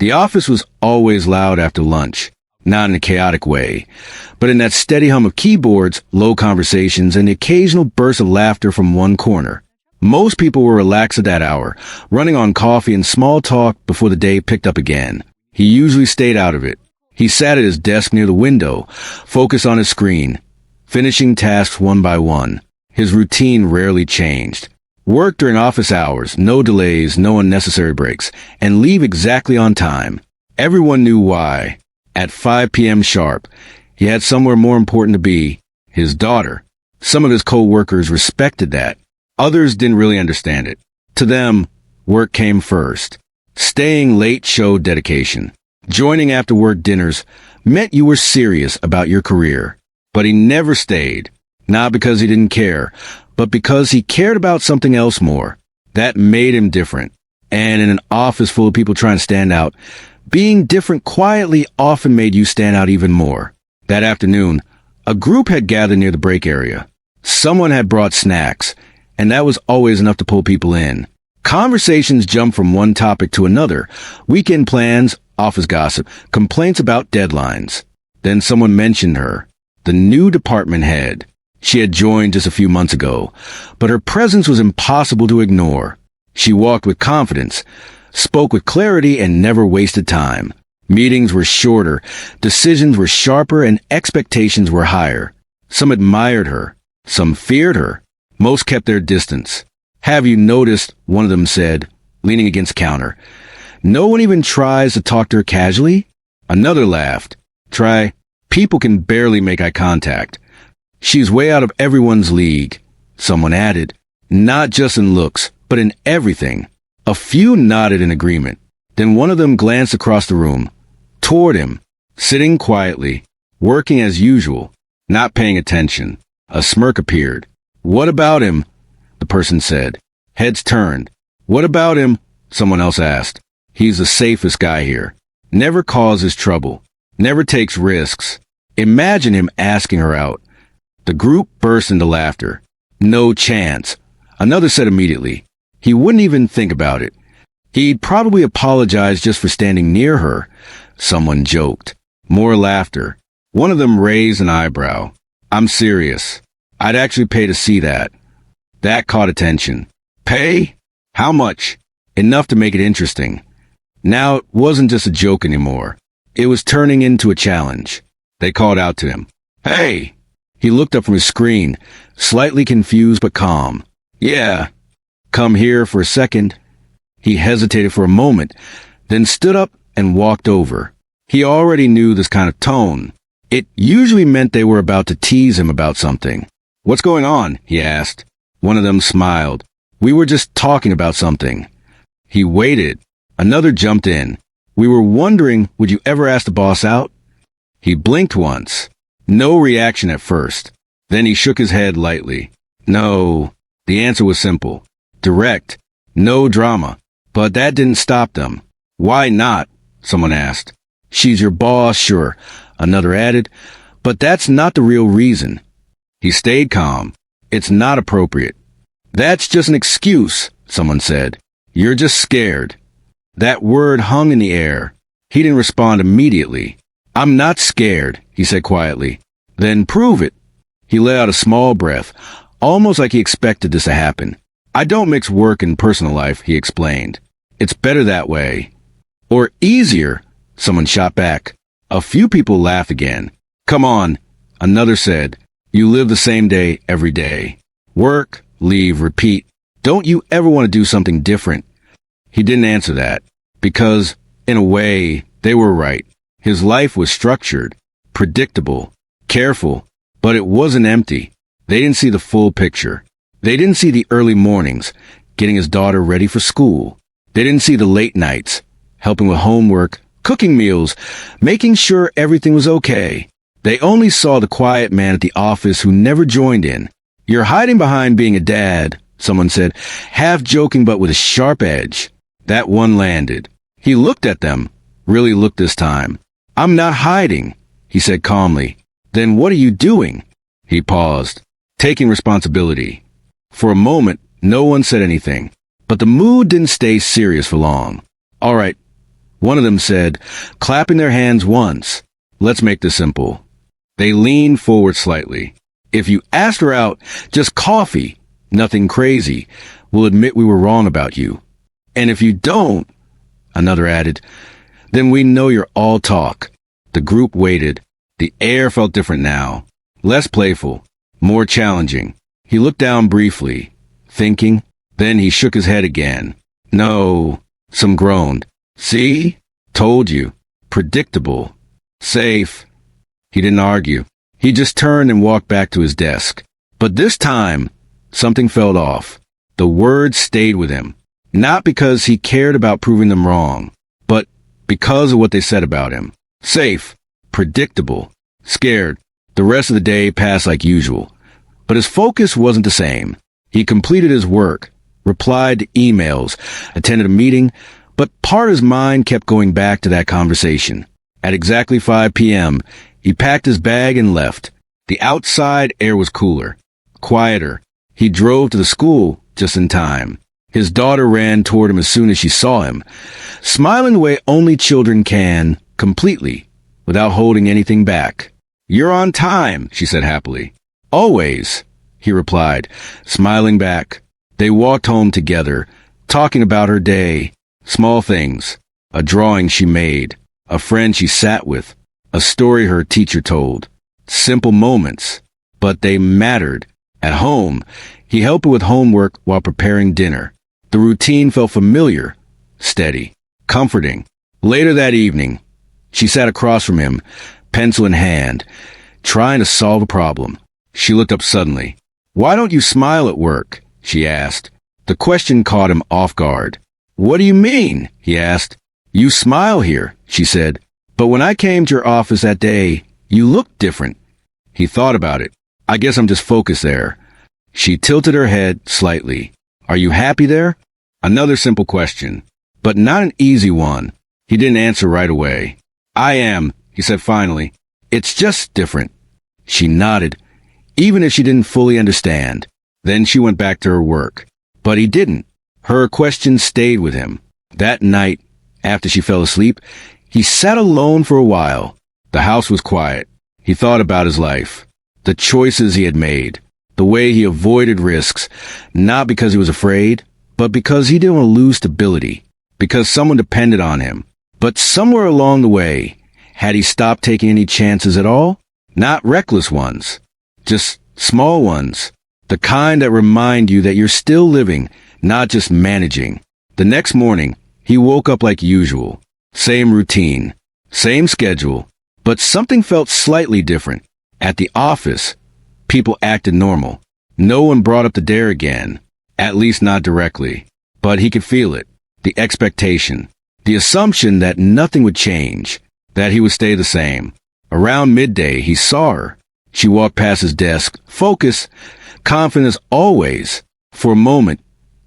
The office was always loud after lunch, not in a chaotic way, but in that steady hum of keyboards, low conversations, and the occasional burst of laughter from one corner. Most people were relaxed at that hour, running on coffee and small talk before the day picked up again. He usually stayed out of it. He sat at his desk near the window, focused on his screen, finishing tasks one by one. His routine rarely changed. Work during office hours, no delays, no unnecessary breaks, and leave exactly on time. Everyone knew why. At 5 p.m. sharp, he had somewhere more important to be, his daughter. Some of his co-workers respected that. Others didn't really understand it. To them, work came first. Staying late showed dedication. Joining after-work dinners meant you were serious about your career. But he never stayed, not because he didn't care, but because he cared about something else more. That made him different. And in an office full of people trying to stand out, being different quietly often made you stand out even more. That afternoon, a group had gathered near the break area. Someone had brought snacks, and that was always enough to pull people in. Conversations jumped from one topic to another. Weekend plans, office gossip, complaints about deadlines. Then someone mentioned her, the new department head. She had joined just a few months ago, but her presence was impossible to ignore. She walked with confidence, spoke with clarity, and never wasted time. Meetings were shorter, decisions were sharper, and expectations were higher. Some admired her, some feared her. Most kept their distance. Have you noticed, one of them said, leaning against counter. No one even tries to talk to her casually? Another laughed. Try. People can barely make eye contact. She's way out of everyone's league. Someone added. Not just in looks, but in everything. A few nodded in agreement. Then one of them glanced across the room, toward him, sitting quietly, working as usual, not paying attention. A smirk appeared. What about him? The person said. Heads turned. What about him? Someone else asked. He's the safest guy here. Never causes trouble. Never takes risks. Imagine him asking her out. The group burst into laughter. No chance. Another said immediately. He wouldn't even think about it. He'd probably apologize just for standing near her. Someone joked. More laughter. One of them raised an eyebrow. I'm serious. I'd actually pay to see that. That caught attention. Pay? How much? Enough to make it interesting. Now it wasn't just a joke anymore. It was turning into a challenge. They called out to him. Hey! He looked up from his screen, slightly confused but calm. Yeah. Come here for a second. He hesitated for a moment, then stood up and walked over. He already knew this kind of tone. It usually meant they were about to tease him about something. What's going on? He asked. One of them smiled. We were just talking about something. He waited. Another jumped in. We were wondering, would you ever ask the boss out? He blinked once. No reaction at first. Then he shook his head lightly. No. The answer was simple. Direct. No drama. But that didn't stop them. Why not? Someone asked. She's your boss, sure. Another added. But that's not the real reason. He stayed calm. It's not appropriate. That's just an excuse, someone said. You're just scared. That word hung in the air. He didn't respond immediately. I'm not scared, he said quietly. Then prove it. He let out a small breath, almost like he expected this to happen. I don't mix work and personal life, he explained. It's better that way. Or easier, someone shot back. A few people laughed again. Come on, another said. You live the same day every day. Work, leave, repeat. Don't you ever want to do something different? He didn't answer that, because, in a way, they were right. His life was structured, predictable, careful, but it wasn't empty. They didn't see the full picture. They didn't see the early mornings, getting his daughter ready for school. They didn't see the late nights, helping with homework, cooking meals, making sure everything was okay. They only saw the quiet man at the office who never joined in. You're hiding behind being a dad, someone said, half joking but with a sharp edge. That one landed. He looked at them, really looked this time. I'm not hiding, he said calmly. Then what are you doing? He paused, taking responsibility. For a moment, no one said anything, but the mood didn't stay serious for long. All right, One of them said, clapping their hands once. Let's make this simple. They leaned forward slightly. If you asked her out, just coffee, nothing crazy, we'll admit we were wrong about you. And if you don't, another added, then we know you're all talk. The group waited. The air felt different now. Less playful. More challenging. He looked down briefly, thinking. Then he shook his head again. No. Some groaned. See? Told you. Predictable. Safe. He didn't argue. He just turned and walked back to his desk. But this time, something felt off. The words stayed with him. Not because he cared about proving them wrong, but because of what they said about him. Safe. Predictable. Scared. The rest of the day passed like usual. But his focus wasn't the same. He completed his work, replied to emails, attended a meeting, but part of his mind kept going back to that conversation. At exactly 5 p.m., he packed his bag and left. The outside air was cooler, quieter. He drove to the school just in time. His daughter ran toward him as soon as she saw him, smiling the way only children can, completely, without holding anything back. "You're on time," she said happily. "Always," he replied, smiling back. They walked home together, talking about her day, small things, a drawing she made, a friend she sat with, a story her teacher told. Simple moments, but they mattered. At home, he helped her with homework while preparing dinner. The routine felt familiar, steady, comforting. Later that evening, she sat across from him, pencil in hand, trying to solve a problem. She looked up suddenly. "Why don't you smile at work?" she asked. The question caught him off guard. "What do you mean?" he asked. "You smile here," she said. "But when I came to your office that day, you looked different." He thought about it. "I guess I'm just focused there." She tilted her head slightly. "Are you happy there?" Another simple question, but not an easy one. He didn't answer right away. "I am," he said finally. "It's just different." She nodded, even if she didn't fully understand. Then she went back to her work. But he didn't. Her question stayed with him. That night, after she fell asleep, he sat alone for a while. The house was quiet. He thought about his life, the choices he had made, the way he avoided risks, not because he was afraid, but because he didn't want to lose stability, because someone depended on him. But somewhere along the way, had he stopped taking any chances at all? Not reckless ones, just small ones, the kind that remind you that you're still living, not just managing. The next morning, he woke up like usual. Same routine, same schedule, but something felt slightly different. At the office, people acted normal. No one brought up the dare again, at least not directly. But he could feel it, the expectation, the assumption that nothing would change, that he would stay the same. Around midday, he saw her. She walked past his desk, focused, confident as always. For a moment,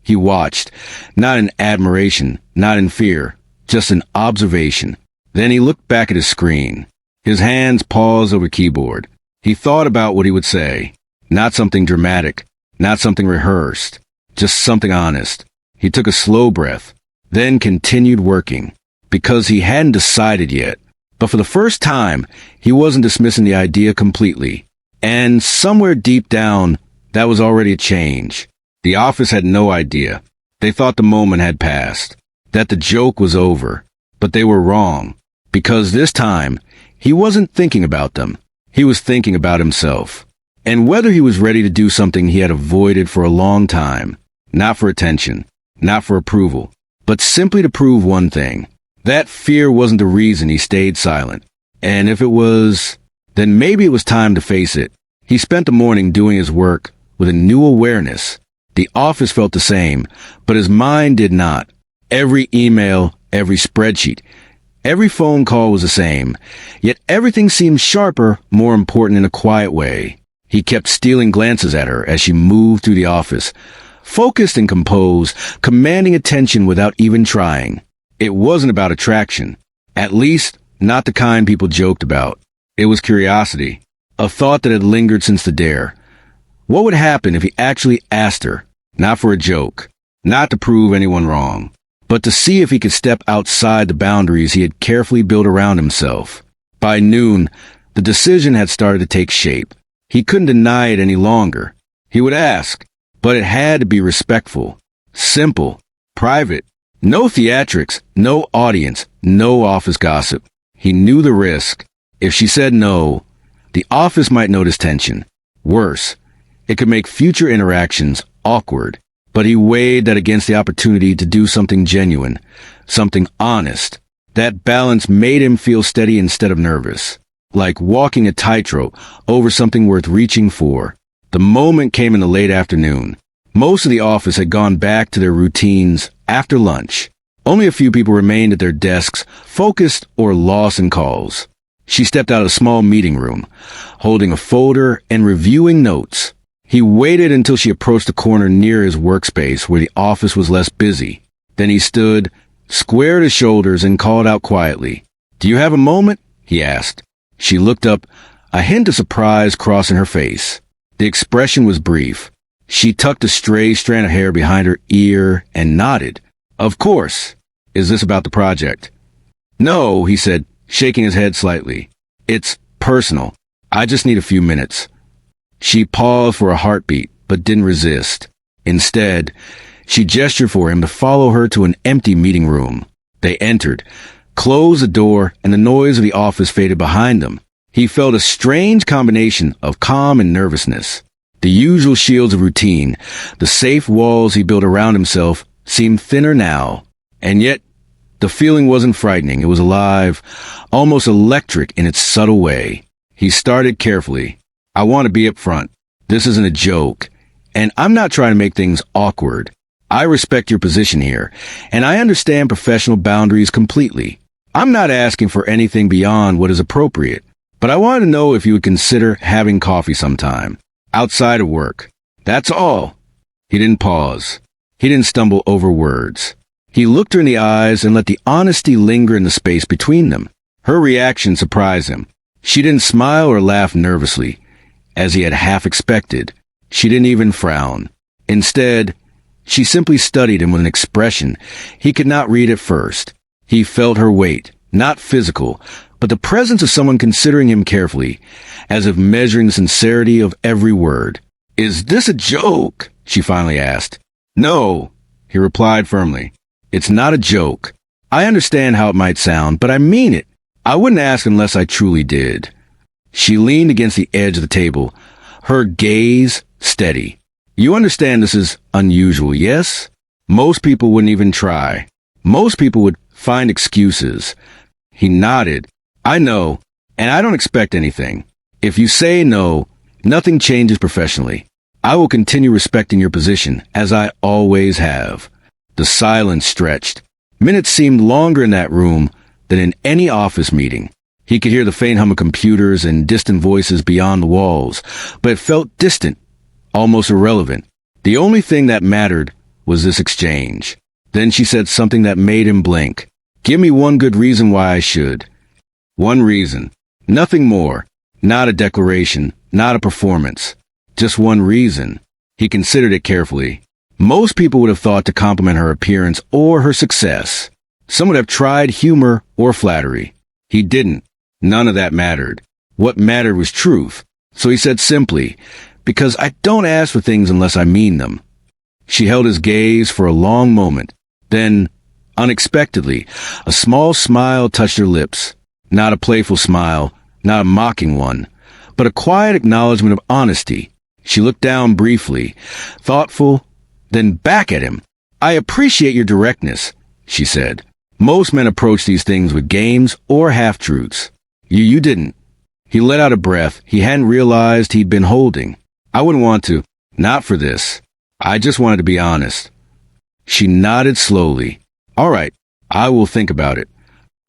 he watched, not in admiration, not in fear, just in observation. Then he looked back at his screen. His hands paused over keyboard. He thought about what he would say. Not something dramatic, not something rehearsed, just something honest. He took a slow breath, then continued working, because he hadn't decided yet. But for the first time, he wasn't dismissing the idea completely. And somewhere deep down, that was already a change. The office had no idea. They thought the moment had passed, that the joke was over. But they were wrong, because this time, he wasn't thinking about them. He was thinking about himself. And whether he was ready to do something he had avoided for a long time, not for attention, not for approval, but simply to prove one thing. That fear wasn't the reason he stayed silent. And if it was, then maybe it was time to face it. He spent the morning doing his work with a new awareness. The office felt the same, but his mind did not. Every email, every spreadsheet, every phone call was the same. Yet everything seemed sharper, more important in a quiet way. He kept stealing glances at her as she moved through the office, focused and composed, commanding attention without even trying. It wasn't about attraction, at least not the kind people joked about. It was curiosity, a thought that had lingered since the dare. What would happen if he actually asked her, not for a joke, not to prove anyone wrong, but to see if he could step outside the boundaries he had carefully built around himself. By noon, the decision had started to take shape. He couldn't deny it any longer. He would ask, but it had to be respectful, simple, private. No theatrics, no audience, no office gossip. He knew the risk. If she said no, the office might notice tension. Worse, it could make future interactions awkward. But he weighed that against the opportunity to do something genuine, something honest. That balance made him feel steady instead of nervous, like walking a tightrope over something worth reaching for. The moment came in the late afternoon. Most of the office had gone back to their routines after lunch. Only a few people remained at their desks, focused or lost in calls. She stepped out of a small meeting room, holding a folder and reviewing notes. He waited until she approached the corner near his workspace where the office was less busy. Then he stood, squared his shoulders, and called out quietly. "Do you have a moment?" he asked. She looked up, a hint of surprise crossing her face. The expression was brief. She tucked a stray strand of hair behind her ear and nodded. "Of course. Is this about the project?" "No," he said, shaking his head slightly. "It's personal. I just need a few minutes." She paused for a heartbeat, but didn't resist. Instead, she gestured for him to follow her to an empty meeting room. They entered, closed the door, and the noise of the office faded behind them. He felt a strange combination of calm and nervousness. The usual shields of routine, the safe walls he built around himself, seemed thinner now. And yet, the feeling wasn't frightening. It was alive, almost electric in its subtle way. He started carefully. "I want to be up front. This isn't a joke. And I'm not trying to make things awkward. I respect your position here, and I understand professional boundaries completely. I'm not asking for anything beyond what is appropriate, but I wanted to know if you would consider having coffee sometime, outside of work. That's all." He didn't pause. He didn't stumble over words. He looked her in the eyes and let the honesty linger in the space between them. Her reaction surprised him. She didn't smile or laugh nervously, as he had half expected. She didn't even frown. Instead, she simply studied him with an expression he could not read at first. He felt her weight, not physical, but the presence of someone considering him carefully, as if measuring the sincerity of every word. "Is this a joke?" she finally asked. "No," he replied firmly. "It's not a joke. I understand how it might sound, but I mean it. I wouldn't ask unless I truly did." She leaned against the edge of the table, her gaze steady. "You understand this is unusual, yes? Most people wouldn't even try. Most people would find excuses." He nodded. "I know, and I don't expect anything. If you say no, nothing changes professionally. I will continue respecting your position, as I always have." The silence stretched. Minutes seemed longer in that room than in any office meeting. He could hear the faint hum of computers and distant voices beyond the walls, but it felt distant, almost irrelevant. The only thing that mattered was this exchange. Then she said something that made him blink. "Give me one good reason why I should." One reason. Nothing more. Not a declaration, not a performance. Just one reason. He considered it carefully. Most people would have thought to compliment her appearance or her success. Some would have tried humor or flattery. He didn't. None of that mattered. What mattered was truth. So he said simply, "Because I don't ask for things unless I mean them." She held his gaze for a long moment. Then, unexpectedly, a small smile touched her lips. Not a playful smile, not a mocking one, but a quiet acknowledgement of honesty. She looked down briefly, thoughtful, then back at him. "I appreciate your directness," she said. "Most men approach these things with games or half-truths. You didn't." He let out a breath he hadn't realized he'd been holding. "I wouldn't want to. Not for this. I just wanted to be honest." She nodded slowly. "All right, I will think about it."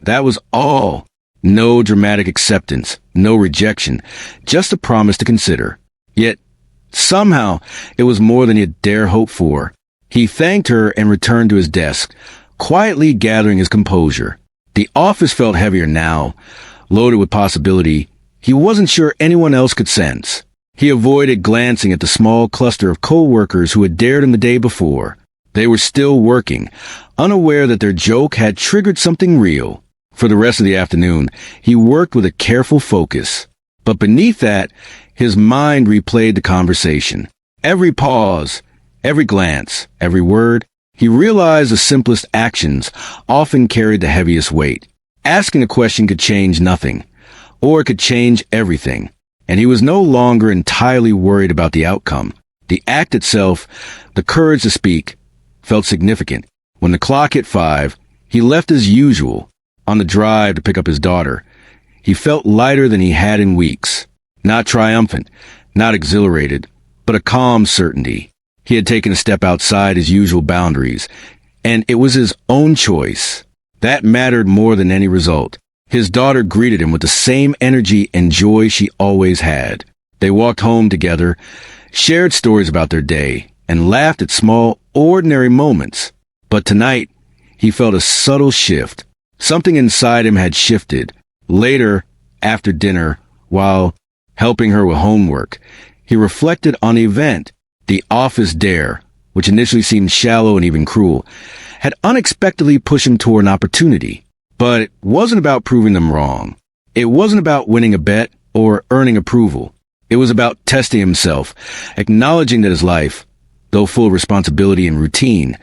That was all. No dramatic acceptance, no rejection, just a promise to consider. Yet, somehow, it was more than he'd dare hope for. He thanked her and returned to his desk, quietly gathering his composure. The office felt heavier now, loaded with possibility he wasn't sure anyone else could sense. He avoided glancing at the small cluster of co-workers who had dared him the day before. They were still working, unaware that their joke had triggered something real. For the rest of the afternoon, he worked with a careful focus. But beneath that, his mind replayed the conversation. Every pause, every glance, every word, he realized the simplest actions often carried the heaviest weight. Asking a question could change nothing, or it could change everything, and he was no longer entirely worried about the outcome. The act itself, the courage to speak, felt significant. When the clock hit 5, he left as usual, on the drive to pick up his daughter. He felt lighter than he had in weeks. Not triumphant, not exhilarated, but a calm certainty. He had taken a step outside his usual boundaries, and it was his own choice. That mattered more than any result. His daughter greeted him with the same energy and joy she always had. They walked home together, shared stories about their day, and laughed at small, ordinary moments. But tonight, he felt a subtle shift. Something inside him had shifted. Later, after dinner, while helping her with homework, he reflected on the event. The office dare, which initially seemed shallow and even cruel, had unexpectedly pushed him toward an opportunity. But it wasn't about proving them wrong. It wasn't about winning a bet or earning approval. It was about testing himself, acknowledging that his life, though full of responsibility and routine,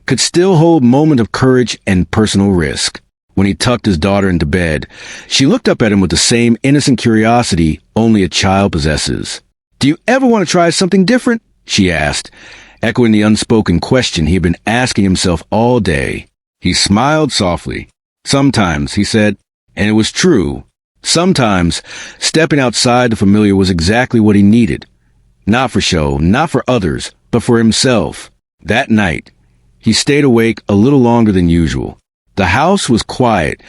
could still hold moments of courage and personal risk. When he tucked his daughter into bed, she looked up at him with the same innocent curiosity only a child possesses. "Do you ever want to try something different?" she asked, echoing the unspoken question he had been asking himself all day. He smiled softly. "Sometimes," he said, and it was true. Sometimes, stepping outside the familiar was exactly what he needed. Not for show, not for others, but for himself. That night, he stayed awake a little longer than usual. The house was quiet,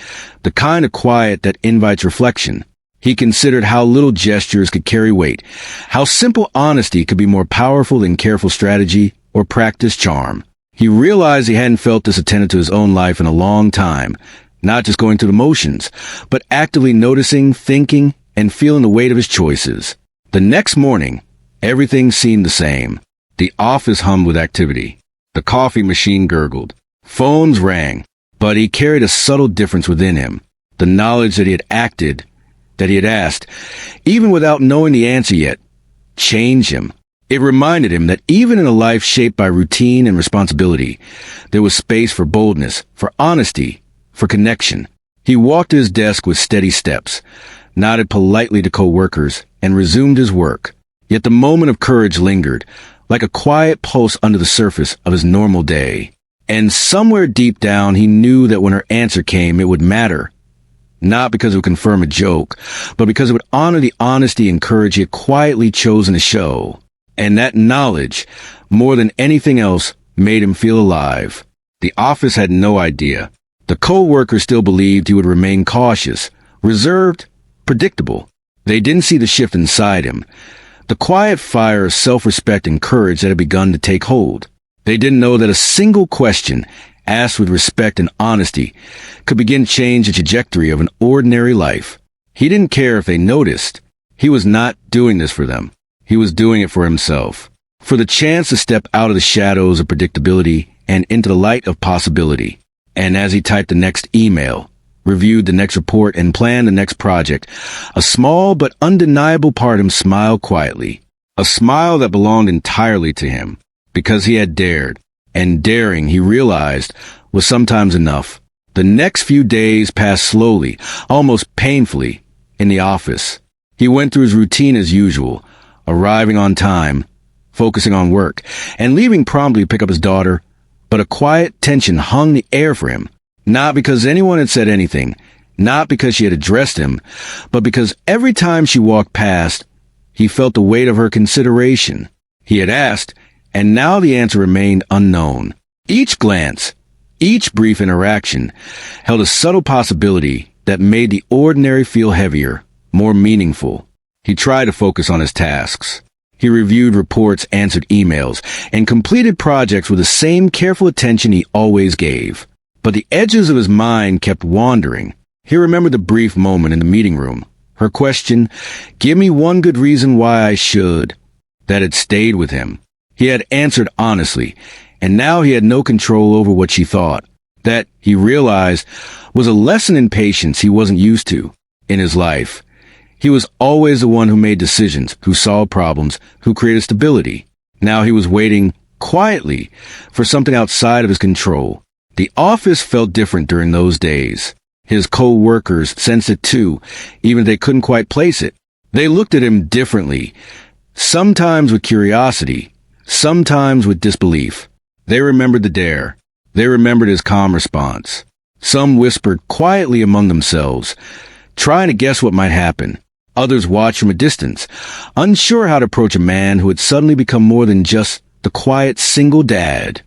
the kind of quiet that invites reflection. He considered how little gestures could carry weight, how simple honesty could be more powerful than careful strategy or practiced charm. He realized he hadn't felt this attentive to his own life in a long time, not just going through the motions, but actively noticing, thinking, and feeling the weight of his choices. The next morning, everything seemed the same. The office hummed with activity. The coffee machine gurgled. Phones rang, but he carried a subtle difference within him. The knowledge that he had acted, that he had asked, even without knowing the answer yet, changed him. It reminded him that even in a life shaped by routine and responsibility, there was space for boldness, for honesty, for connection. He walked to his desk with steady steps, nodded politely to co-workers, and resumed his work. Yet the moment of courage lingered, like a quiet pulse under the surface of his normal day. And somewhere deep down, he knew that when her answer came, it would matter. Not because it would confirm a joke, but because it would honor the honesty and courage he had quietly chosen to show. And that knowledge, more than anything else, made him feel alive. The office had no idea. The co-workers still believed he would remain cautious, reserved, predictable. They didn't see the shift inside him, the quiet fire of self-respect and courage that had begun to take hold. They didn't know that a single question, asked with respect and honesty, could begin to change the trajectory of an ordinary life. He didn't care if they noticed. He was not doing this for them. He was doing it for himself, for the chance to step out of the shadows of predictability and into the light of possibility. And as he typed the next email, reviewed the next report, and planned the next project, a small but undeniable part of him smiled quietly, a smile that belonged entirely to him, because he had dared. And daring, he realized, was sometimes enough. The next few days passed slowly, almost painfully, in the office. He went through his routine as usual, arriving on time, focusing on work, and leaving promptly to pick up his daughter. But a quiet tension hung the air for him, not because anyone had said anything, not because she had addressed him, but because every time she walked past, he felt the weight of her consideration. He had asked, and now the answer remained unknown. Each glance, each brief interaction, held a subtle possibility that made the ordinary feel heavier, more meaningful. He tried to focus on his tasks. He reviewed reports, answered emails, and completed projects with the same careful attention he always gave. But the edges of his mind kept wandering. He remembered the brief moment in the meeting room. Her question, "Give me one good reason why I should," that had stayed with him. He had answered honestly, and now he had no control over what she thought. That, he realized, was a lesson in patience he wasn't used to in his life. He was always the one who made decisions, who solved problems, who created stability. Now he was waiting quietly for something outside of his control. The office felt different during those days. His co-workers sensed it too, even if they couldn't quite place it. They looked at him differently, sometimes with curiosity, sometimes with disbelief. They remembered the dare. They remembered his calm response. Some whispered quietly among themselves, trying to guess what might happen. Others watched from a distance, unsure how to approach a man who had suddenly become more than just the quiet single dad.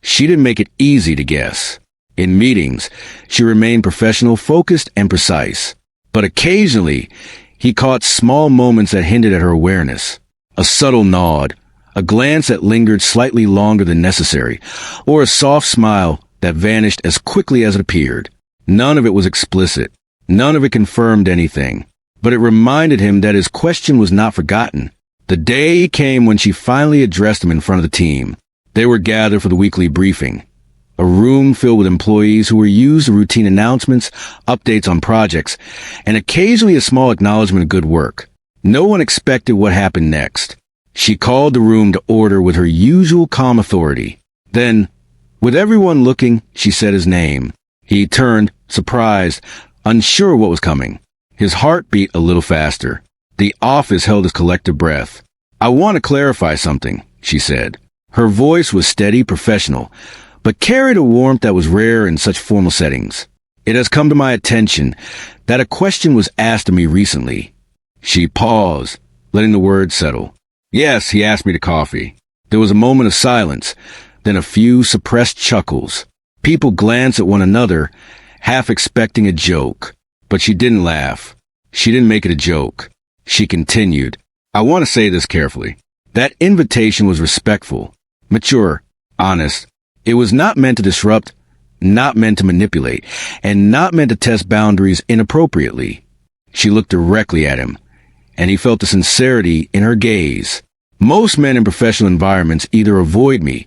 She didn't make it easy to guess. In meetings, she remained professional, focused, and precise. But occasionally, he caught small moments that hinted at her awareness. A subtle nod, a glance that lingered slightly longer than necessary, or a soft smile that vanished as quickly as it appeared. None of it was explicit. None of it confirmed anything. But it reminded him that his question was not forgotten. The day came when she finally addressed him in front of the team. They were gathered for the weekly briefing. A room filled with employees who were used to routine announcements, updates on projects, and occasionally a small acknowledgement of good work. No one expected what happened next. She called the room to order with her usual calm authority. Then, with everyone looking, she said his name. He turned, surprised, unsure what was coming. His heart beat a little faster. The office held his collective breath. "I want to clarify something," she said. Her voice was steady, professional, but carried a warmth that was rare in such formal settings. "It has come to my attention that a question was asked of me recently." She paused, letting the words settle. "Yes, he asked me to coffee." There was a moment of silence, then a few suppressed chuckles. People glanced at one another, half expecting a joke. But she didn't laugh. She didn't make it a joke. She continued, "I want to say this carefully. That invitation was respectful, mature, honest. It was not meant to disrupt, not meant to manipulate, and not meant to test boundaries inappropriately." She looked directly at him, and he felt the sincerity in her gaze. Most men in professional environments either avoid me,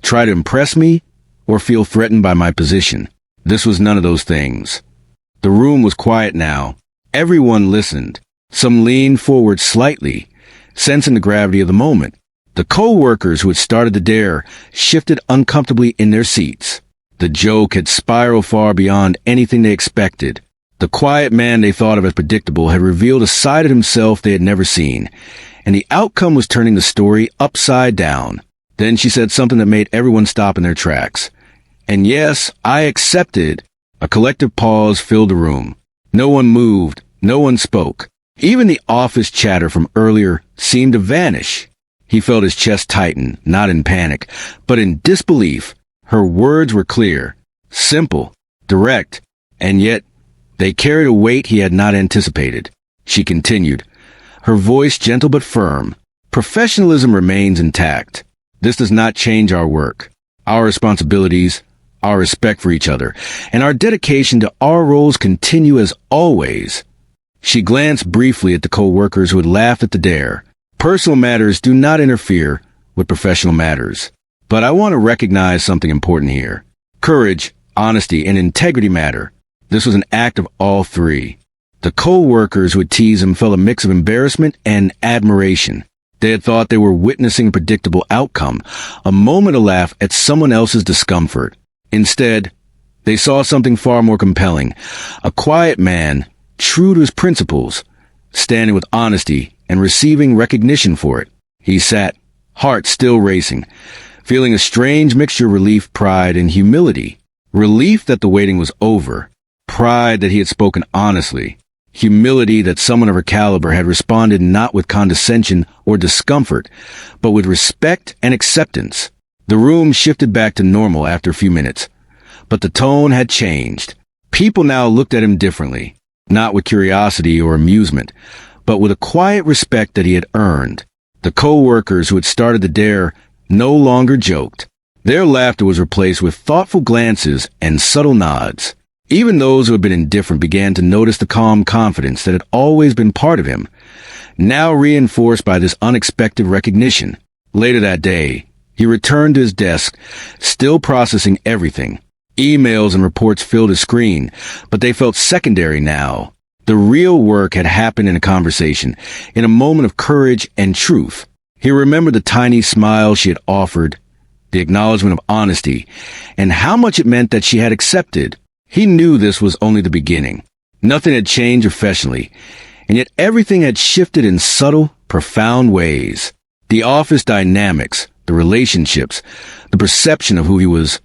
try to impress me, or feel threatened by my position. This was none of those things. The room was quiet now. Everyone listened. Some leaned forward slightly, sensing the gravity of the moment. The co-workers who had started the dare shifted uncomfortably in their seats. The joke had spiraled far beyond anything they expected. The quiet man they thought of as predictable had revealed a side of himself they had never seen, and the outcome was turning the story upside down. Then she said something that made everyone stop in their tracks. "And yes, I accepted." A collective pause filled the room. No one moved. No one spoke. Even the office chatter from earlier seemed to vanish. He felt his chest tighten, not in panic, but in disbelief. Her words were clear, simple, direct, and yet they carried a weight he had not anticipated. She continued, her voice gentle but firm. "Professionalism remains intact. This does not change our work, our responsibilities, our respect for each other, and our dedication to our roles continue as always." She glanced briefly at the co-workers who had laughed at the dare. "Personal matters do not interfere with professional matters. But I want to recognize something important here. Courage, honesty, and integrity matter. This was an act of all three." The co-workers who had teased him felt a mix of embarrassment and admiration. They had thought they were witnessing a predictable outcome, a moment of laugh at someone else's discomfort. Instead, they saw something far more compelling. A quiet man, true to his principles, standing with honesty and receiving recognition for it. He sat, heart still racing, feeling a strange mixture of relief, pride, and humility. Relief that the waiting was over. Pride that he had spoken honestly. Humility that someone of her caliber had responded not with condescension or discomfort, but with respect and acceptance. The room shifted back to normal after a few minutes, but the tone had changed. People now looked at him differently, not with curiosity or amusement, but with a quiet respect that he had earned. The co-workers who had started the dare no longer joked. Their laughter was replaced with thoughtful glances and subtle nods. Even those who had been indifferent began to notice the calm confidence that had always been part of him, now reinforced by this unexpected recognition. Later that day, he returned to his desk, still processing everything. Emails and reports filled his screen, but they felt secondary now. The real work had happened in a conversation, in a moment of courage and truth. He remembered the tiny smile she had offered, the acknowledgement of honesty, and how much it meant that she had accepted. He knew this was only the beginning. Nothing had changed professionally, and yet everything had shifted in subtle, profound ways. The office dynamics, the relationships, the perception of who he was,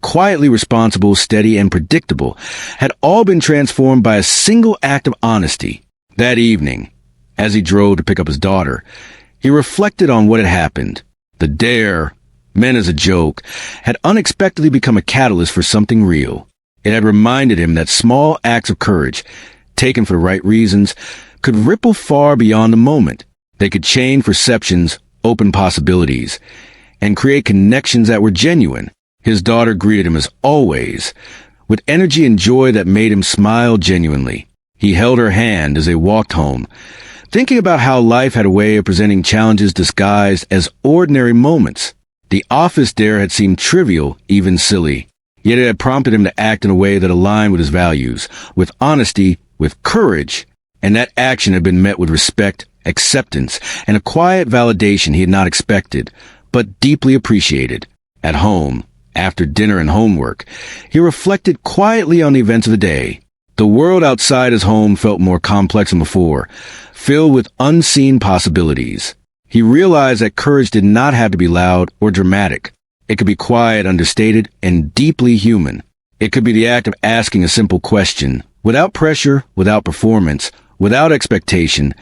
quietly responsible, steady, and predictable, had all been transformed by a single act of honesty. That evening, as he drove to pick up his daughter, he reflected on what had happened. The dare, meant as a joke, had unexpectedly become a catalyst for something real. It had reminded him that small acts of courage, taken for the right reasons, could ripple far beyond the moment. They could change perceptions, open possibilities, and create connections that were genuine. His daughter greeted him as always, with energy and joy that made him smile genuinely. He held her hand as they walked home, thinking about how life had a way of presenting challenges disguised as ordinary moments. The office dare had seemed trivial, even silly, yet it had prompted him to act in a way that aligned with his values, with honesty, with courage, and that action had been met with respect, acceptance, and a quiet validation he had not expected, but deeply appreciated. At home, after dinner and homework, he reflected quietly on the events of the day. The world outside his home felt more complex than before, filled with unseen possibilities. He realized that courage did not have to be loud or dramatic. It could be quiet, understated, and deeply human. It could be the act of asking a simple question, without pressure, without performance, without expectation,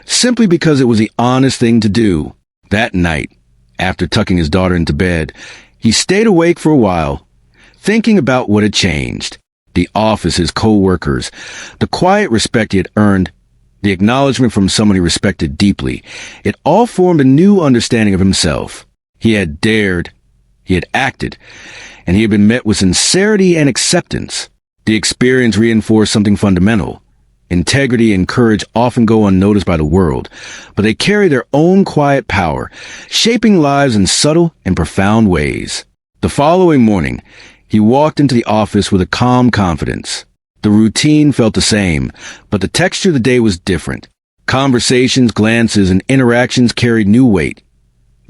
simply because it was the honest thing to do. That night, after tucking his daughter into bed, he stayed awake for a while, thinking about what had changed. The office, his co-workers, the quiet respect he had earned, the acknowledgement from someone he respected deeply. It all formed a new understanding of himself. He had dared, he had acted, and he had been met with sincerity and acceptance. The experience reinforced something fundamental. Integrity and courage often go unnoticed by the world, but they carry their own quiet power, shaping lives in subtle and profound ways. The following morning, he walked into the office with a calm confidence. The routine felt the same, but the texture of the day was different. Conversations, glances, and interactions carried new weight,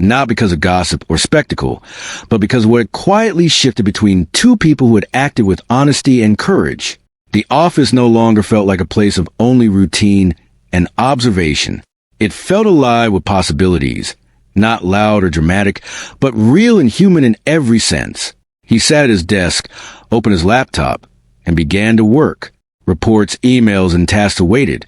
not because of gossip or spectacle, but because of what had quietly shifted between two people who had acted with honesty and courage. The office no longer felt like a place of only routine and observation. It felt alive with possibilities, not loud or dramatic, but real and human in every sense. He sat at his desk, opened his laptop, and began to work. Reports, emails, and tasks awaited,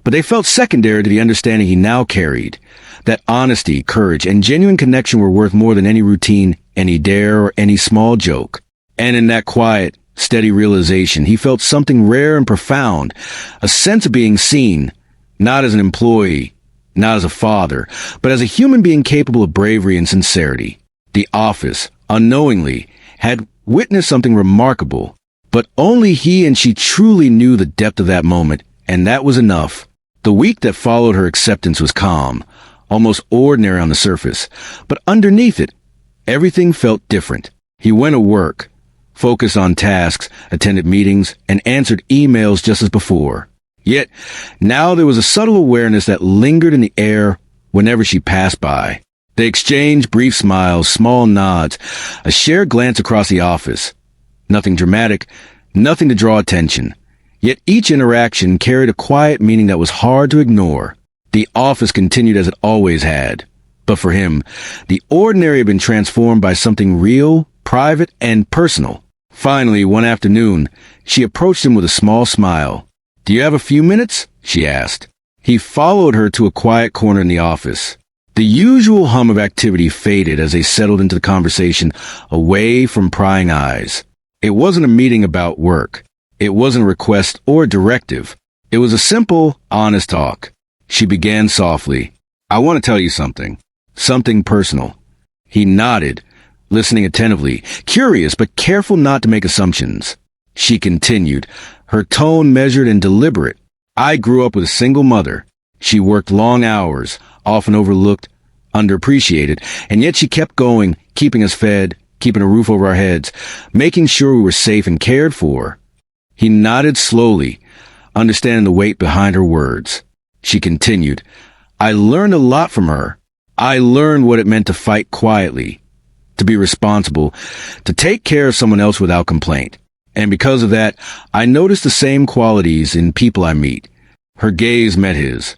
but they felt secondary to the understanding he now carried, that honesty, courage, and genuine connection were worth more than any routine, any dare, or any small joke. And in that quiet, steady realization, he felt something rare and profound, a sense of being seen, not as an employee, not as a father, but as a human being capable of bravery and sincerity. The office, unknowingly, had witnessed something remarkable, but only he and she truly knew the depth of that moment, and that was enough. The week that followed her acceptance was calm, almost ordinary on the surface, but underneath it, everything felt different. He went to work, focused on tasks, attended meetings, and answered emails just as before. Yet, now there was a subtle awareness that lingered in the air whenever she passed by. They exchanged brief smiles, small nods, a shared glance across the office. Nothing dramatic, nothing to draw attention. Yet each interaction carried a quiet meaning that was hard to ignore. The office continued as it always had. But for him, the ordinary had been transformed by something real, private, and personal. Finally, one afternoon, she approached him with a small smile. "Do you have a few minutes?" she asked. He followed her to a quiet corner in the office. The usual hum of activity faded as they settled into the conversation, away from prying eyes. It wasn't a meeting about work. It wasn't a request or a directive. It was a simple, honest talk. She began softly. "I want to tell you something. Something personal." He nodded, listening attentively, curious but careful not to make assumptions. She continued, her tone measured and deliberate. "I grew up with a single mother. She worked long hours, often overlooked, underappreciated, and yet she kept going, keeping us fed, keeping a roof over our heads, making sure we were safe and cared for. He nodded slowly, understanding the weight behind her words. She continued, I learned a lot from her. I learned what it meant to fight quietly, to be responsible, to take care of someone else without complaint. And because of that, I noticed the same qualities in people I meet. Her gaze met his,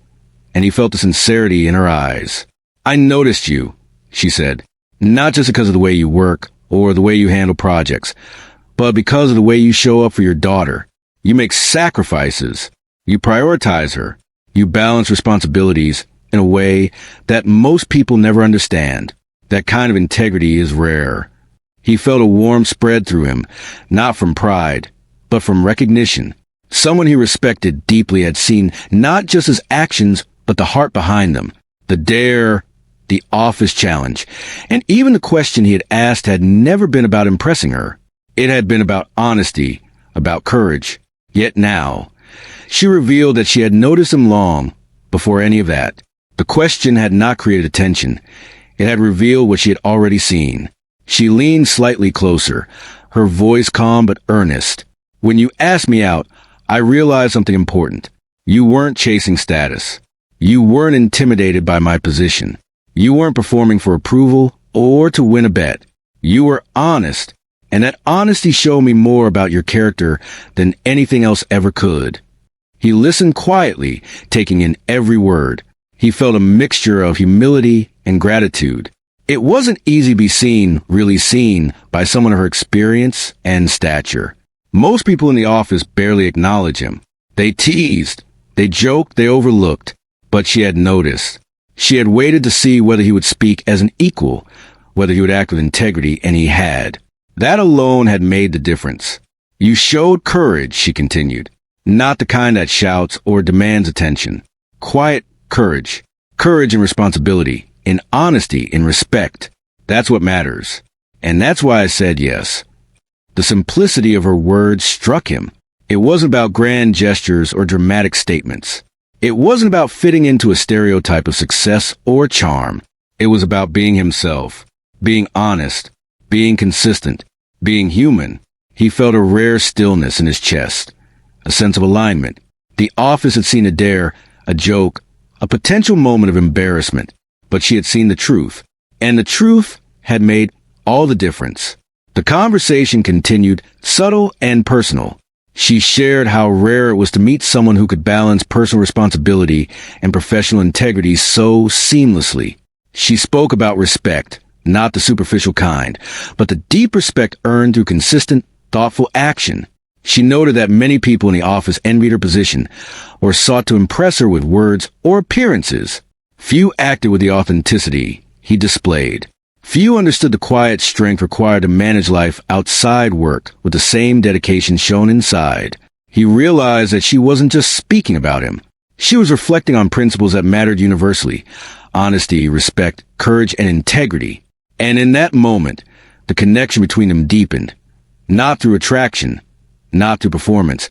and he felt the sincerity in her eyes. I noticed you, she said, not just because of the way you work or the way you handle projects, but because of the way you show up for your daughter. You make sacrifices. You prioritize her. You balance responsibilities in a way that most people never understand. That kind of integrity is rare. He felt a warmth spread through him, not from pride, but from recognition. Someone he respected deeply had seen not just his actions, but the heart behind them. The dare, the office challenge, and even the question he had asked had never been about impressing her. It had been about honesty, about courage. Yet now, she revealed that she had noticed him long before any of that. The question had not created attention. It had revealed what she had already seen. She leaned slightly closer, her voice calm but earnest. When you asked me out, I realized something important. You weren't chasing status. You weren't intimidated by my position. You weren't performing for approval or to win a bet. You were honest, and that honesty showed me more about your character than anything else ever could. He listened quietly, taking in every word. He felt a mixture of humility and gratitude. It wasn't easy to be seen, really seen, by someone of her experience and stature. Most people in the office barely acknowledge him. They teased, they joked, they overlooked. But she had noticed. She had waited to see whether he would speak as an equal, whether he would act with integrity, and he had. That alone had made the difference. You showed courage, she continued. Not the kind that shouts or demands attention. Quiet courage. Courage and responsibility. In honesty, in respect. That's what matters. And that's why I said yes. The simplicity of her words struck him. It wasn't about grand gestures or dramatic statements. It wasn't about fitting into a stereotype of success or charm. It was about being himself, being honest, being consistent, being human. He felt a rare stillness in his chest, a sense of alignment. The office had seen a dare, a joke, a potential moment of embarrassment. But she had seen the truth, and the truth had made all the difference. The conversation continued, subtle and personal. She shared how rare it was to meet someone who could balance personal responsibility and professional integrity so seamlessly. She spoke about respect, not the superficial kind, but the deep respect earned through consistent, thoughtful action. She noted that many people in the office envied her position or sought to impress her with words or appearances. Few acted with the authenticity he displayed. Few understood the quiet strength required to manage life outside work with the same dedication shown inside. He realized that she wasn't just speaking about him. She was reflecting on principles that mattered universally: honesty, respect, courage, and integrity. And in that moment, the connection between them deepened, not through attraction, not through performance,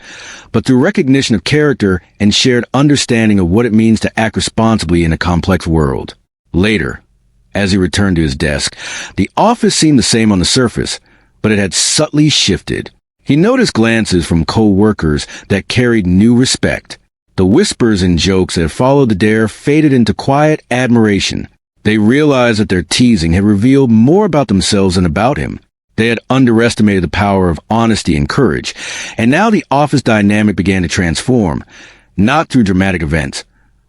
but through recognition of character and shared understanding of what it means to act responsibly in a complex world. Later, as he returned to his desk, the office seemed the same on the surface, but it had subtly shifted. He noticed glances from co-workers that carried new respect. The whispers and jokes that had followed the dare faded into quiet admiration. They realized that their teasing had revealed more about themselves than about him. They had underestimated the power of honesty and courage, and now the office dynamic began to transform, not through dramatic events,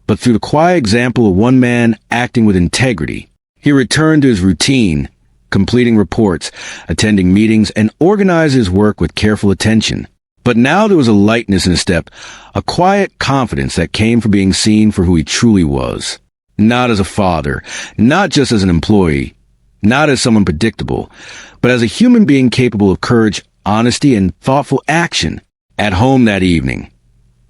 but through the quiet example of one man acting with integrity. He returned to his routine, completing reports, attending meetings, and organizing his work with careful attention. But now there was a lightness in his step, a quiet confidence that came from being seen for who he truly was. Not as a father, not just as an employee, not as someone predictable, but as a human being capable of courage, honesty, and thoughtful action. At home that evening,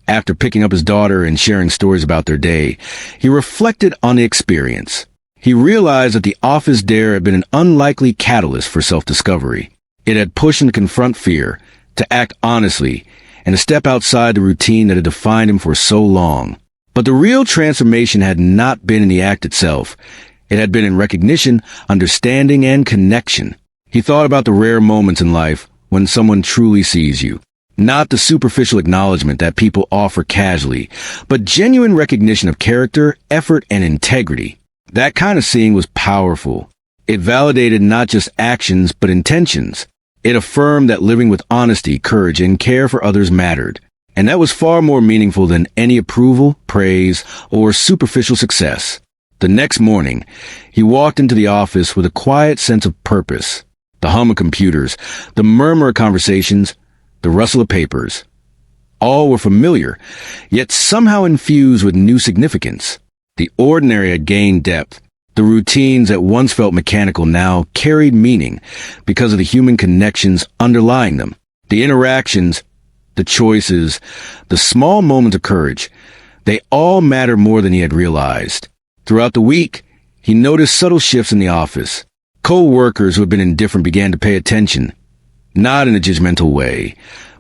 after picking up his daughter and sharing stories about their day, he reflected on the experience. He realized that the office dare had been an unlikely catalyst for self-discovery. It had pushed him to confront fear, to act honestly, and to step outside the routine that had defined him for so long. But the real transformation had not been in the act itself. It had been in recognition, understanding, and connection. He thought about the rare moments in life when someone truly sees you. Not the superficial acknowledgement that people offer casually, but genuine recognition of character, effort, and integrity. That kind of seeing was powerful. It validated not just actions, but intentions. It affirmed that living with honesty, courage, and care for others mattered. And that was far more meaningful than any approval, praise, or superficial success. The next morning, he walked into the office with a quiet sense of purpose. The hum of computers, the murmur of conversations, the rustle of papers. All were familiar, yet somehow infused with new significance. The ordinary had gained depth. The routines that once felt mechanical now carried meaning because of the human connections underlying them. The interactions, the choices, the small moments of courage, they all mattered more than he had realized. Throughout the week, he noticed subtle shifts in the office. Co-workers who had been indifferent began to pay attention, not in a judgmental way,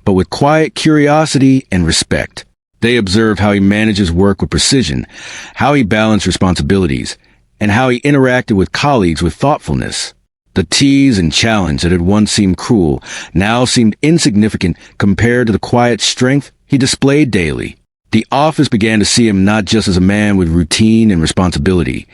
but with quiet curiosity and respect. They observed how he managed his work with precision, how he balanced responsibilities, and how he interacted with colleagues with thoughtfulness. The tease and challenge that had once seemed cruel now seemed insignificant compared to the quiet strength he displayed daily. The office began to see him not just as a man with routine and responsibility,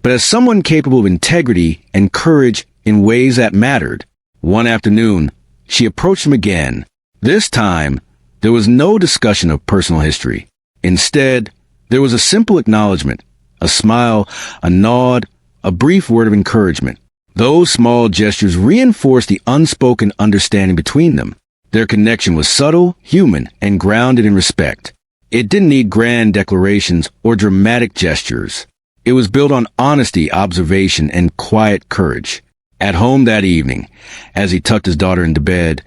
but as someone capable of integrity and courage in ways that mattered. One afternoon, she approached him again. This time, there was no discussion of personal history. Instead, there was a simple acknowledgement, a smile, a nod, a brief word of encouragement. Those small gestures reinforced the unspoken understanding between them. Their connection was subtle, human, and grounded in respect. It didn't need grand declarations or dramatic gestures. It was built on honesty, observation, and quiet courage. At home that evening, as he tucked his daughter into bed,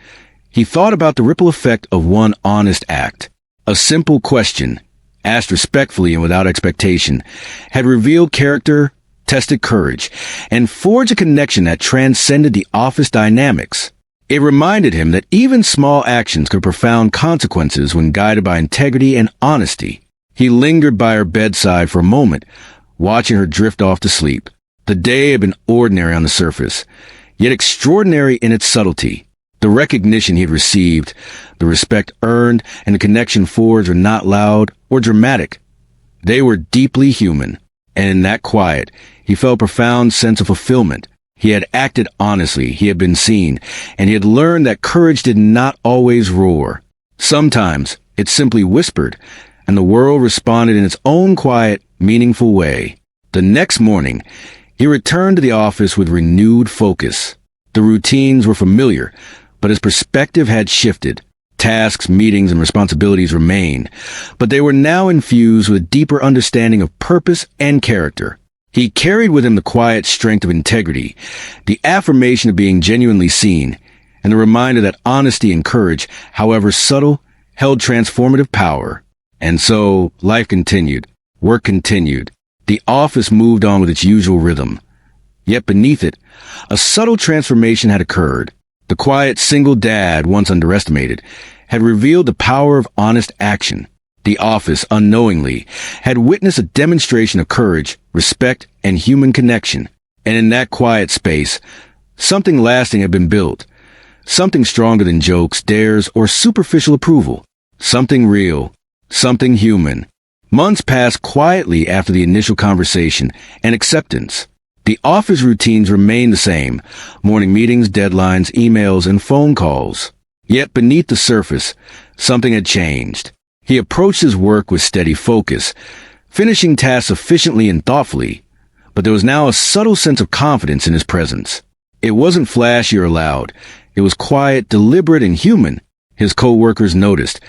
he thought about the ripple effect of one honest act. A simple question, asked respectfully and without expectation, had revealed character, tested courage, and forged a connection that transcended the office dynamics. It reminded him that even small actions could have profound consequences when guided by integrity and honesty. He lingered by her bedside for a moment, watching her drift off to sleep. The day had been ordinary on the surface, yet extraordinary in its subtlety. The recognition he had received, the respect earned, and the connection forged were not loud or dramatic. They were deeply human, and in that quiet, he felt a profound sense of fulfillment. He had acted honestly, he had been seen, and he had learned that courage did not always roar. Sometimes it simply whispered, and the world responded in its own quiet, meaningful way. The next morning, he returned to the office with renewed focus. The routines were familiar, but his perspective had shifted. Tasks, meetings, and responsibilities remained, but they were now infused with a deeper understanding of purpose and character. He carried with him the quiet strength of integrity, the affirmation of being genuinely seen, and the reminder that honesty and courage, however subtle, held transformative power. And so, life continued. Work continued. The office moved on with its usual rhythm. Yet beneath it, a subtle transformation had occurred. The quiet single dad, once underestimated, had revealed the power of honest action. The office, unknowingly, had witnessed a demonstration of courage, respect, and human connection. And in that quiet space, something lasting had been built. Something stronger than jokes, dares, or superficial approval. Something real. Something human. Months passed quietly after the initial conversation and acceptance. The office routines remained the same: morning meetings, deadlines, emails, and phone calls. Yet beneath the surface, something had changed. He approached his work with steady focus, finishing tasks efficiently and thoughtfully, but there was now a subtle sense of confidence in his presence. It wasn't flashy or loud. It was quiet, deliberate, and human. His co-workers noticed,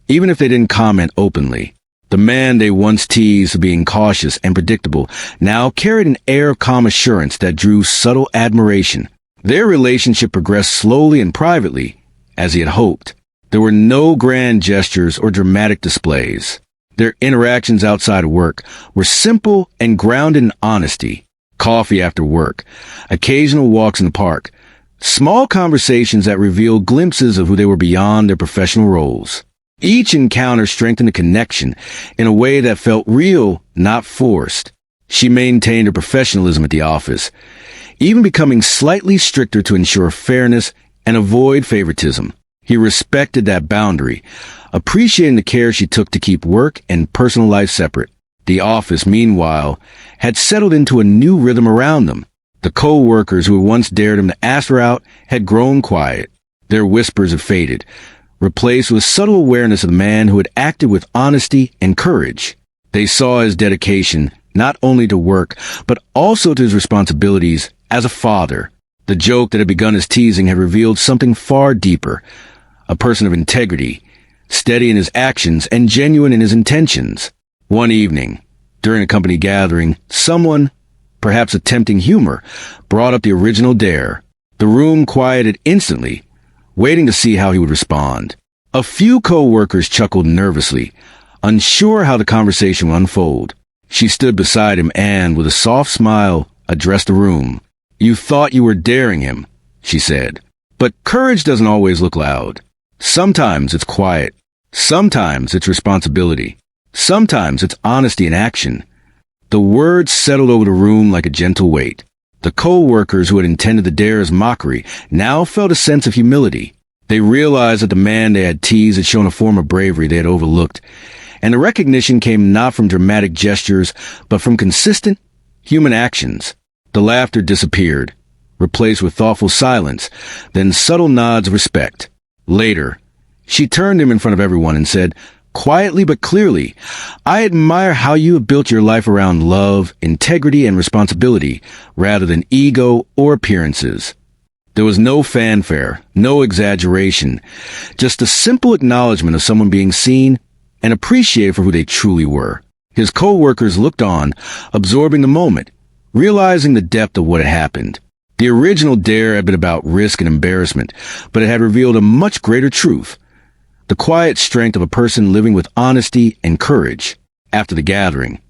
even if they didn't comment openly. The man they once teased for being cautious and predictable now carried an air of calm assurance that drew subtle admiration. Their relationship progressed slowly and privately, as he had hoped. There were no grand gestures or dramatic displays. Their interactions outside of work were simple and grounded in honesty. Coffee after work, occasional walks in the park, small conversations that revealed glimpses of who they were beyond their professional roles. Each encounter strengthened a connection in a way that felt real, not forced. She maintained her professionalism at the office, even becoming slightly stricter to ensure fairness and avoid favoritism. He respected that boundary, appreciating the care she took to keep work and personal life separate. The office, meanwhile, had settled into a new rhythm around them. The co-workers who had once dared him to ask her out had grown quiet. Their whispers had faded, replaced with subtle awareness of the man who had acted with honesty and courage. They saw his dedication not only to work, but also to his responsibilities as a father. The joke that had begun as teasing had revealed something far deeper. A person of integrity, steady in his actions and genuine in his intentions. One evening, during a company gathering, someone, perhaps attempting humor, brought up the original dare. The room quieted instantly, waiting to see how he would respond. A few co-workers chuckled nervously, unsure how the conversation would unfold. She stood beside him and, with a soft smile, addressed the room. "You thought you were daring him," she said. "But courage doesn't always look loud. Sometimes it's quiet. Sometimes it's responsibility. Sometimes it's honesty in action." The words settled over the room like a gentle weight. The co-workers who had intended the dare as mockery now felt a sense of humility. They realized that the man they had teased had shown a form of bravery they had overlooked, and the recognition came not from dramatic gestures, but from consistent human actions. The laughter disappeared, replaced with thoughtful silence, then subtle nods of respect. Later, she turned to him in front of everyone and said, quietly but clearly, "I admire how you have built your life around love, integrity, and responsibility, rather than ego or appearances." There was no fanfare, no exaggeration, just a simple acknowledgement of someone being seen and appreciated for who they truly were. His co-workers looked on, absorbing the moment, realizing the depth of what had happened. The original dare had been about risk and embarrassment, but it had revealed a much greater truth. The quiet strength of a person living with honesty and courage. After the gathering,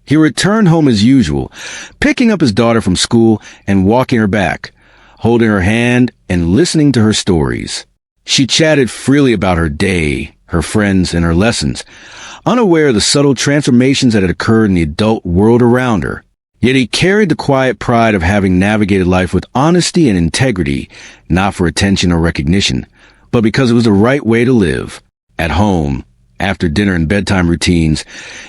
he returned home as usual, picking up his daughter from school and walking her back, holding her hand and listening to her stories. She chatted freely about her day, her friends, and her lessons, unaware of the subtle transformations that had occurred in the adult world around her. Yet he carried the quiet pride of having navigated life with honesty and integrity, not for attention or recognition, but because it was the right way to live. At home, after dinner and bedtime routines,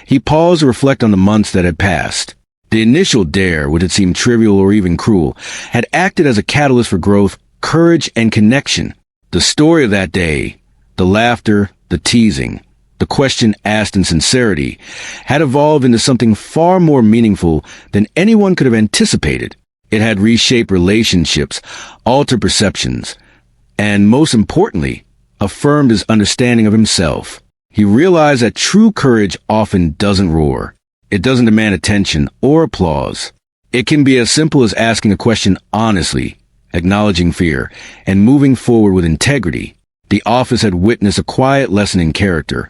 he paused to reflect on the months that had passed. The initial dare, which had seemed trivial or even cruel, had acted as a catalyst for growth, courage, and connection. The story of that day, the laughter, the teasing, the question asked in sincerity, had evolved into something far more meaningful than anyone could have anticipated. It had reshaped relationships, altered perceptions, and most importantly, affirmed his understanding of himself. He realized that true courage often doesn't roar. It doesn't demand attention or applause. It can be as simple as asking a question honestly, acknowledging fear, and moving forward with integrity. The office had witnessed a quiet lesson in character,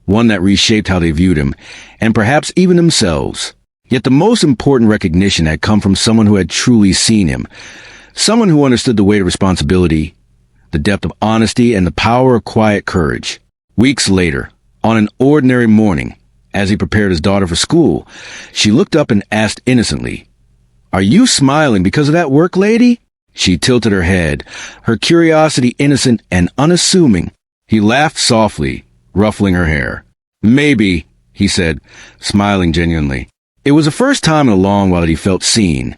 one that reshaped how they viewed him, and perhaps even themselves. Yet the most important recognition had come from someone who had truly seen him, someone who understood the weight of responsibility, the depth of honesty, and the power of quiet courage. Weeks later, on an ordinary morning, as he prepared his daughter for school, she looked up and asked innocently, "Are you smiling because of that work, lady?" She tilted her head, her curiosity innocent and unassuming. He laughed softly, ruffling her hair. "Maybe," he said, smiling genuinely. It was the first time in a long while that he felt seen,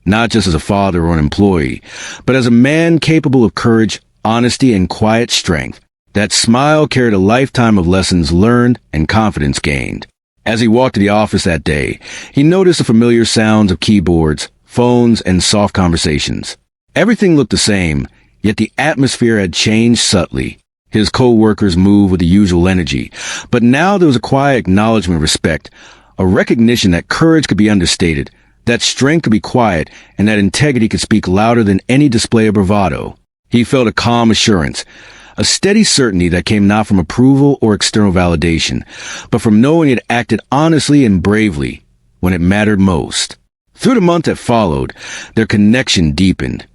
not just as a father or an employee, but as a man capable of courage, honesty, and quiet strength. That smile carried a lifetime of lessons learned and confidence gained. As he walked to the office that day, he noticed the familiar sounds of keyboards, phones, and soft conversations. Everything looked the same, yet the atmosphere had changed subtly. His co-workers moved with the usual energy, but now there was a quiet acknowledgement of respect, a recognition that courage could be understated, that strength could be quiet, and that integrity could speak louder than any display of bravado. He felt a calm assurance, a steady certainty that came not from approval or external validation, but from knowing it acted honestly and bravely when it mattered most. Through the month that followed, their connection deepened,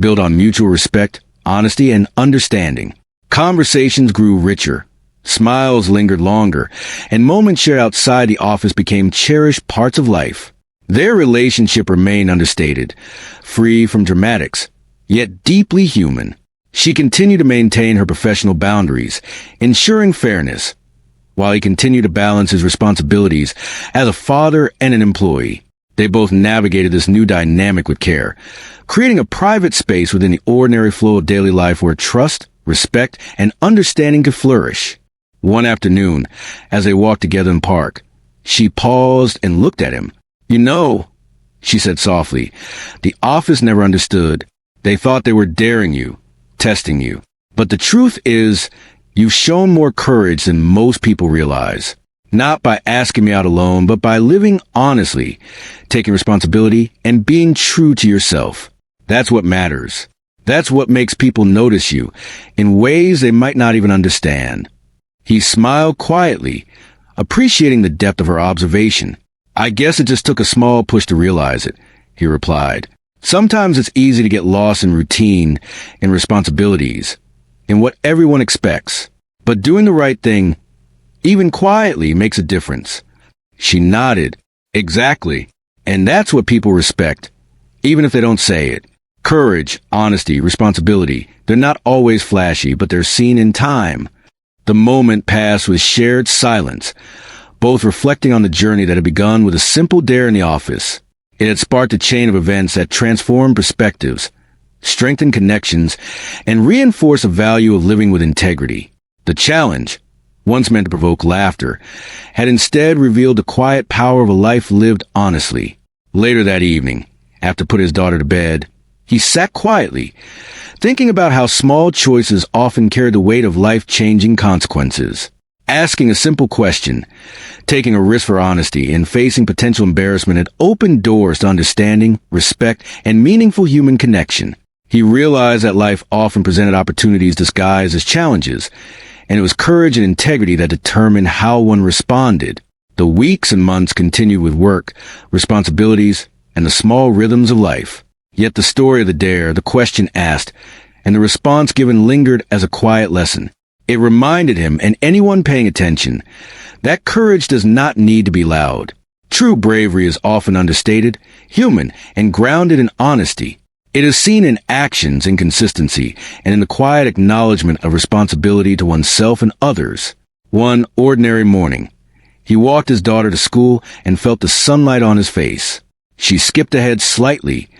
built on mutual respect, honesty, and understanding. Conversations grew richer, smiles lingered longer, and moments shared outside the office became cherished parts of life. Their relationship remained understated, free from dramatics, yet deeply human. She continued to maintain her professional boundaries, ensuring fairness, while he continued to balance his responsibilities as a father and an employee. They both navigated this new dynamic with care, creating a private space within the ordinary flow of daily life where trust, respect, and understanding could flourish. One afternoon, as they walked together in the park, she paused and looked at him. "You know," she said softly, "the office never understood. They thought they were daring you, testing you. But the truth is, you've shown more courage than most people realize. Not by asking me out alone, but by living honestly, taking responsibility, and being true to yourself. That's what matters. That's what makes people notice you in ways they might not even understand." He smiled quietly, appreciating the depth of her observation. "I guess it just took a small push to realize it," he replied. "Sometimes it's easy to get lost in routine and responsibilities, in what everyone expects. But doing the right thing, even quietly, makes a difference." She nodded. "Exactly. And that's what people respect, even if they don't say it. Courage, honesty, responsibility. They're not always flashy, but they're seen in time." The moment passed with shared silence, both reflecting on the journey that had begun with a simple dare in the office. It had sparked a chain of events that transformed perspectives, strengthened connections, and reinforced the value of living with integrity. The challenge, once meant to provoke laughter, had instead revealed the quiet power of a life lived honestly. Later that evening, after putting his daughter to bed, he sat quietly, thinking about how small choices often carry the weight of life-changing consequences. Asking a simple question, taking a risk for honesty, and facing potential embarrassment had opened doors to understanding, respect, and meaningful human connection. He realized that life often presented opportunities disguised as challenges, and it was courage and integrity that determined how one responded. The weeks and months continued with work, responsibilities, and the small rhythms of life. Yet the story of the dare, the question asked, and the response given lingered as a quiet lesson. It reminded him, and anyone paying attention, that courage does not need to be loud. True bravery is often understated, human, and grounded in honesty. It is seen in actions and consistency, and in the quiet acknowledgement of responsibility to oneself and others. One ordinary morning, he walked his daughter to school and felt the sunlight on his face. She skipped ahead slightly,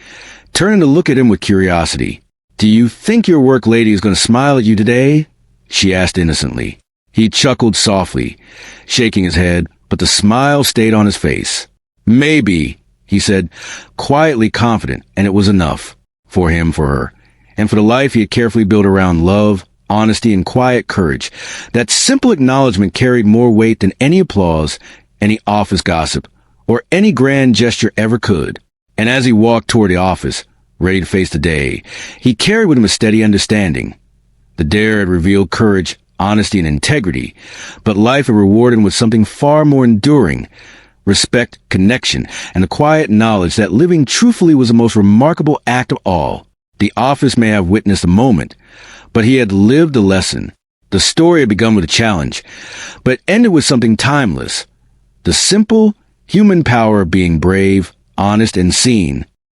turning to look at him with curiosity. "Do you think your work lady is going to smile at you today?" she asked innocently. He chuckled softly, shaking his head, but the smile stayed on his face. "Maybe," he said, quietly confident, and it was enough. For him, for her, and for the life he had carefully built around love, honesty, and quiet courage. That simple acknowledgement carried more weight than any applause, any office gossip, or any grand gesture ever could. And as he walked toward the office, ready to face the day, he carried with him a steady understanding. The dare had revealed courage, honesty, and integrity, but life had rewarded him with something far more enduring: respect, connection, and the quiet knowledge that living truthfully was the most remarkable act of all. The office may have witnessed the moment, but he had lived the lesson. The story had begun with a challenge, but ended with something timeless: the simple, human power of being brave, honest, and seen.